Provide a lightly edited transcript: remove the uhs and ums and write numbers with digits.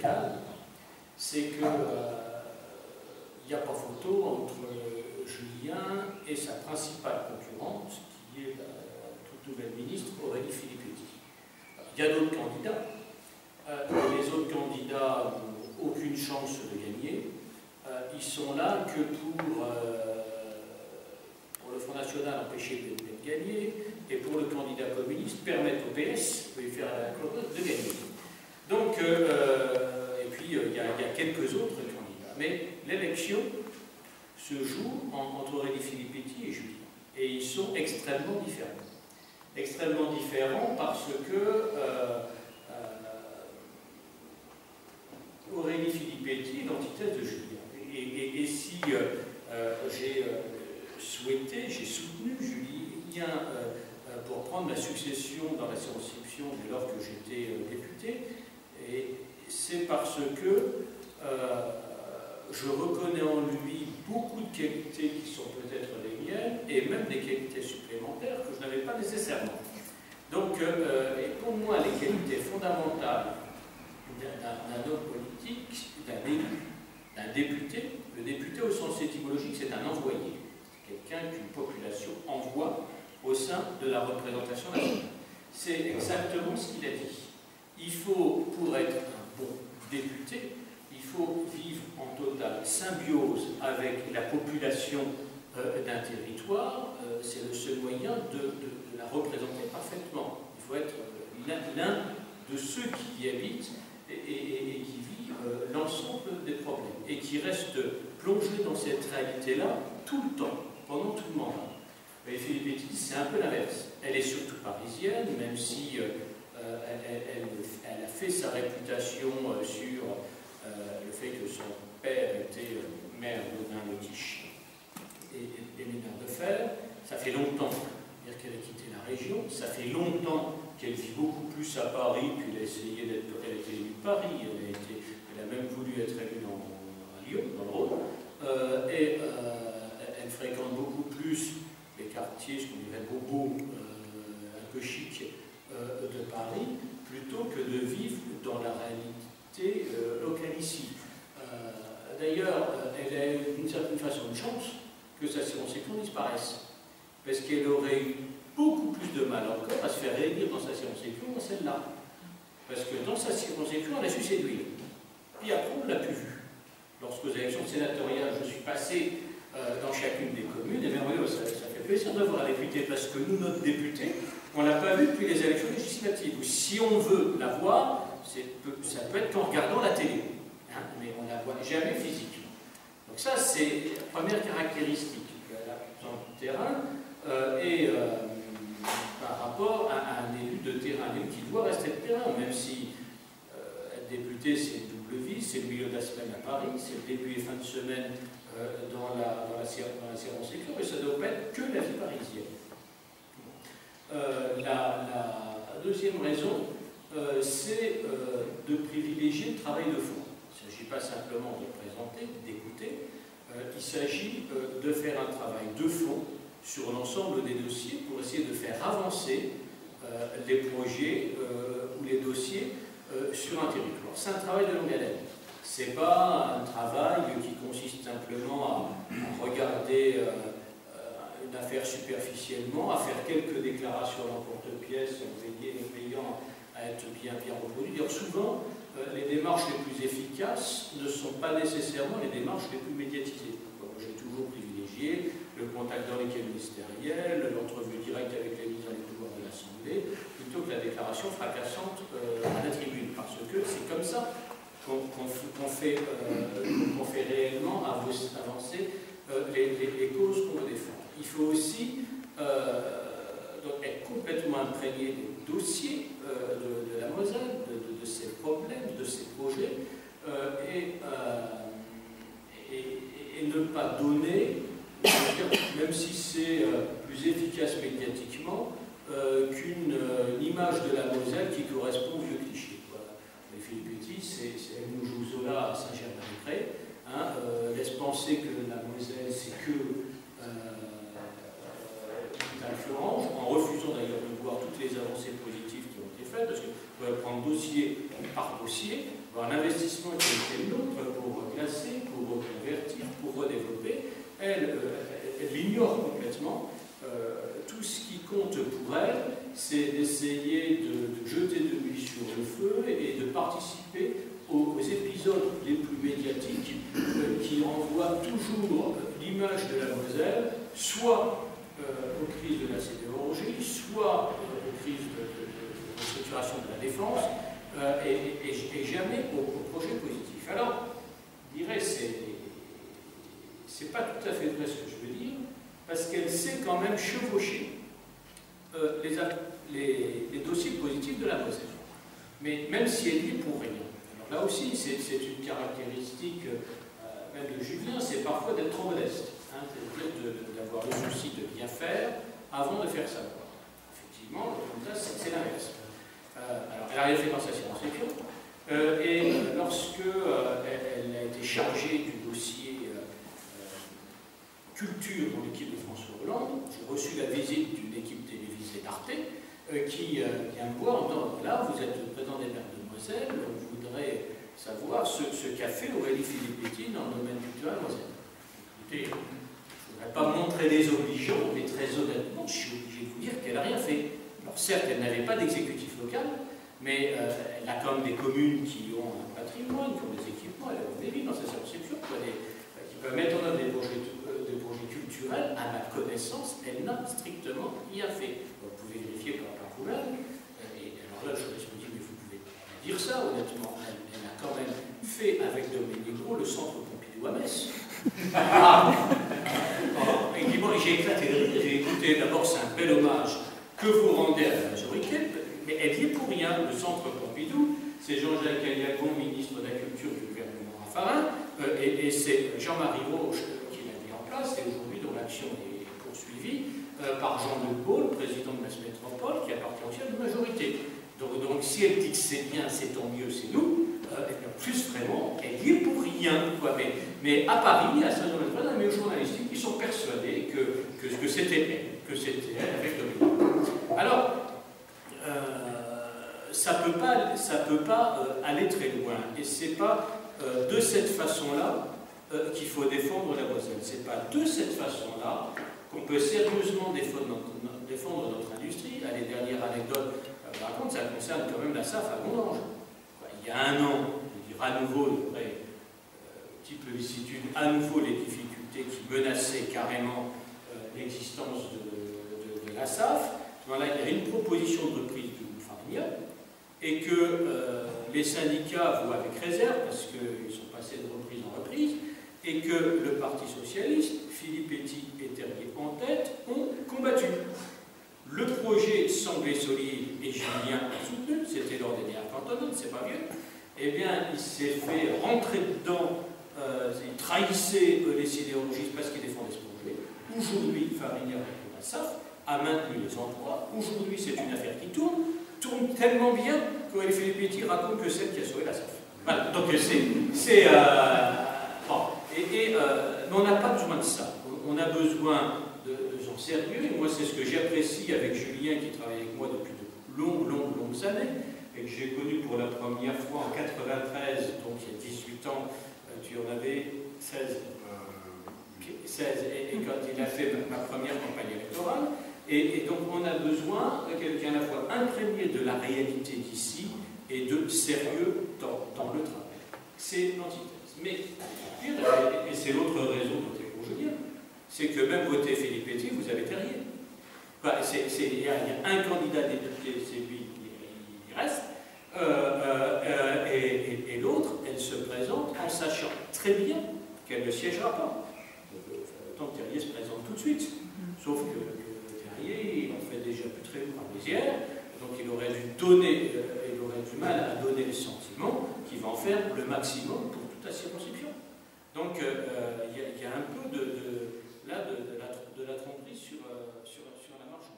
calme, c'est qu'il n'y a pas photo entre Julien et sa principale concurrente, qui est la toute nouvelle ministre Aurélie Filippetti. Il y a d'autres candidats. Les autres candidats n'ont aucune chance de gagner. Ils sont là que pour le Front National empêcher de gagner, et pour le candidat communiste permettre au PS de gagner. Donc, et puis il y a quelques autres candidats. Mais l'élection se joue entre Aurélie Filippetti et Julien. Et ils sont extrêmement différents. Extrêmement différents parce que Aurélie Filippetti est l'antithèse de Julien. Et si j'ai souhaité, j'ai soutenu Julien pour prendre ma succession dans la circonscription dès lors que j'étais député, et c'est parce que je reconnais en lui beaucoup de qualités qui sont peut-être les miennes, et même des qualités supplémentaires que je n'avais pas nécessairement. Donc, et pour moi, les qualités fondamentales d'un homme politique, d'un élu, d'un député, le député au sens étymologique, c'est un envoyé. C'est quelqu'un qu'une population envoie au sein de la représentation nationale. C'est exactement ce qu'il a dit. Il faut, pour être un bon député, il faut vivre en totale symbiose avec la population d'un territoire. C'est le seul moyen de la représenter parfaitement. Il faut être l'un de ceux qui y habitent et qui vit l'ensemble des problèmes et qui reste plongé dans cette réalité-là tout le temps, pendant tout le mandat. Mais Filippetti, c'est un peu l'inverse. Elle est surtout parisienne, même si elle a fait sa réputation sur le fait que son père était maire de Nain-Lotiche et mineur de fer. Ça fait longtemps qu'elle a quitté la région, ça fait longtemps qu'elle vit beaucoup plus à Paris, puis elle a essayé d'être, elle a été élue de Paris, elle a même voulu être élue à Lyon, dans le Rhône, et elle fréquente beaucoup plus les quartiers, ce qu'on dirait bobos, un peu chic de Paris, plutôt que de vivre dans la réalité locale ici. D'ailleurs, elle a d'une certaine façon une chance que sa circonscription disparaisse, parce qu'elle aurait eu beaucoup plus de mal encore à se faire réélire dans sa circonscription que dans celle-là. Parce que dans sa circonscription, elle a su séduire. Puis après, on ne l'a plus vue. Lorsqu'aux élections sénatoriales, je suis passé dans chacune des communes, et bien oui, ça fait plaisir de voir la députée, parce que nous, notre députée, on ne l'a pas vue depuis les élections législatives. Si on veut la voir, ça peut être qu'en regardant la télé, hein, mais on ne la voit jamais physiquement. Donc ça, c'est la première caractéristique qu'elle a dans le terrain, par rapport à un élu de terrain, un élu qui doit rester de terrain, même si être député, c'est une double vie, c'est le milieu de la semaine à Paris, c'est le début et fin de semaine dans la circonscription, mais ça ne doit pas être que la vie parisienne. La deuxième raison, c'est de privilégier le travail de fond. Il ne s'agit pas simplement de présenter, d'écouter, il s'agit de faire un travail de fond sur l'ensemble des dossiers pour essayer de faire avancer les projets ou les dossiers sur un territoire. C'est un travail de longue haleine. Ce n'est pas un travail qui consiste simplement à regarder une affaire superficiellement, à faire quelques déclarations à l'emporte-pièce en veillant à être bien reproduit. D'ailleurs, souvent, les démarches les plus efficaces ne sont pas nécessairement les démarches les plus médiatisées. J'ai toujours privilégié le contact dans l'équipe ministérielle, l'entrevue directe avec les ministres et les pouvoirs de l'Assemblée, plutôt que la déclaration fracassante à la tribune, parce que c'est comme ça qu'on fait réellement avancer les causes qu'on veut défendre. Il faut aussi donc être complètement imprégné des dossiers de la Moselle, de ses problèmes, de ses projets, et ne pas donner, même si c'est plus efficace médiatiquement, qu'une image de la Moselle qui correspond au vieux cliché. Voilà. Les Filippetti, elle nous joue Zola à Saint-Germain-des-Prés, hein, laisse penser que la Moselle, c'est que Florence, en refusant d'ailleurs de voir toutes les avancées positives qui ont été faites, parce qu'on peut prendre dossier par dossier, un investissement qui était le nôtre pour classer, pour reconvertir, pour redévelopper, elle ignore complètement. Tout ce qui compte pour elle, c'est d'essayer de jeter de l'huile sur le feu et de participer aux épisodes les plus médiatiques qui renvoient toujours l'image de la Moselle, soit aux crises de la sidérurgie, soit aux crises de restructuration de la défense, et jamais au projet positif. Alors, je dirais, c'est pas tout à fait vrai ce que je veux dire, parce qu'elle sait quand même chevaucher les dossiers positifs de la Moselle. Mais même si elle n'y est pour rien. Alors là aussi, c'est une caractéristique même de Julien, c'est parfois d'être trop modeste. Hein, c'est-à-dire d'avoir le souci de bien faire avant de faire savoir. Effectivement, le c'est l'inverse. Alors, elle a rien fait dans sa circonscription, et lorsque elle a été chargée du dossier culture dans l'équipe de François Hollande, j'ai reçu la visite d'une équipe télévisée d'Arte qui vient me voir en disant, là, vous êtes le président des maires de Moselle, on voudrait savoir ce qu'a fait Aurélie Filippetti dans le domaine culturel à Moselle. Écoutez, je ne voudrais pas montrer désobligeant, mais très honnêtement, je suis obligé de vous dire qu'elle n'a rien fait. Alors certes, elle n'avait pas d'exécutif local, mais elle a quand même des communes qui ont un patrimoine, qui ont des équipements, elle a des villes dans sa circonscription, qui peuvent mettre en œuvre des projets culturels. À ma connaissance, elle n'a strictement rien fait. Vous pouvez vérifier par vous-même. Et alors là, je me dis, mais vous pouvez pas dire ça, honnêtement. Elle a quand même fait avec Dominique Gros le centre Pompidou à Metz. Et dit, bon, j'ai éclaté de rire, j'ai écouté, d'abord, c'est un bel hommage que vous rendez à la majorité, mais elle n'y est pour rien. Le centre Pompidou, c'est Jean-Jacques Aliagon, ministre de la Culture du gouvernement Raffarin, et c'est Jean-Marie Roche qui l'a mis en place, et aujourd'hui dont l'action est poursuivie par Jean-Luc Paul, président de la métropole, qui appartient aussi à la majorité. Donc si elle dit que c'est bien, c'est tant mieux, c'est nous. Plus vraiment, elle n'y est pour rien. Quoi. Mais à Paris, à Saint-Jean-de-Lez, il y a des journalistes qui sont persuadés que c'était elle avec Dominique. Alors, ça peut pas aller très loin. Et c'est pas de cette façon-là qu'il faut défendre la Moselle. C'est pas de cette façon-là qu'on peut sérieusement défendre notre industrie. Les dernières anecdotes, par contre, ça concerne quand même la SAF à Mondange. Il y a un an, je veux dire à nouveau, après petite plébiscite, à nouveau les difficultés qui menaçaient carrément l'existence de la SAF. Là, il y a une proposition de reprise du groupe Farina, et que les syndicats voient avec réserve, parce qu'ils sont passés de reprise en reprise, et que le Parti socialiste, Filippetti et Terrier en tête, ont combattu. Le projet semblait solide, et Julien a soutenu, c'était lors des dernières cantonales, c'est pas vieux. Eh bien, il s'est fait rentrer dedans, il trahissait les sidérurgistes parce qu'il défendait ce projet. Aujourd'hui, Farina avec la SAF a maintenu les emplois. Aujourd'hui, c'est une affaire qui tourne tellement bien qu'Aurélie Filippetti raconte que c'est celle qui a sauvé la SAF. Voilà, donc c'est bon. Mais on n'a pas besoin de ça. On a besoin de gens sérieux. Et moi, c'est ce que j'apprécie avec Julien, qui travaille avec moi depuis de longues années, et que j'ai connu pour la première fois en 93, donc il y a 18 ans. Tu en avais 16. 16, et quand il a fait ma première campagne électorale. Et donc on a besoin de quelqu'un à la fois imprégné de la réalité d'ici et de sérieux dans le travail. C'est l'antithèse. Mais, et c'est l'autre raison de voter pour Julien, c'est que même voter Filippetti, vous avez Terrier. Il y a un candidat député, c'est lui, il reste, et l'autre, elle se présente en sachant très bien qu'elle ne siégera pas. Tant que Terrier se présente tout de suite. Sauf que Terrier, il en fait déjà plus très lourd en Mézières, donc il aurait du mal à donner le sentiment qu'il va en faire le maximum pour toute la circonscription. Donc il y a un peu de la tromperie sur la marge.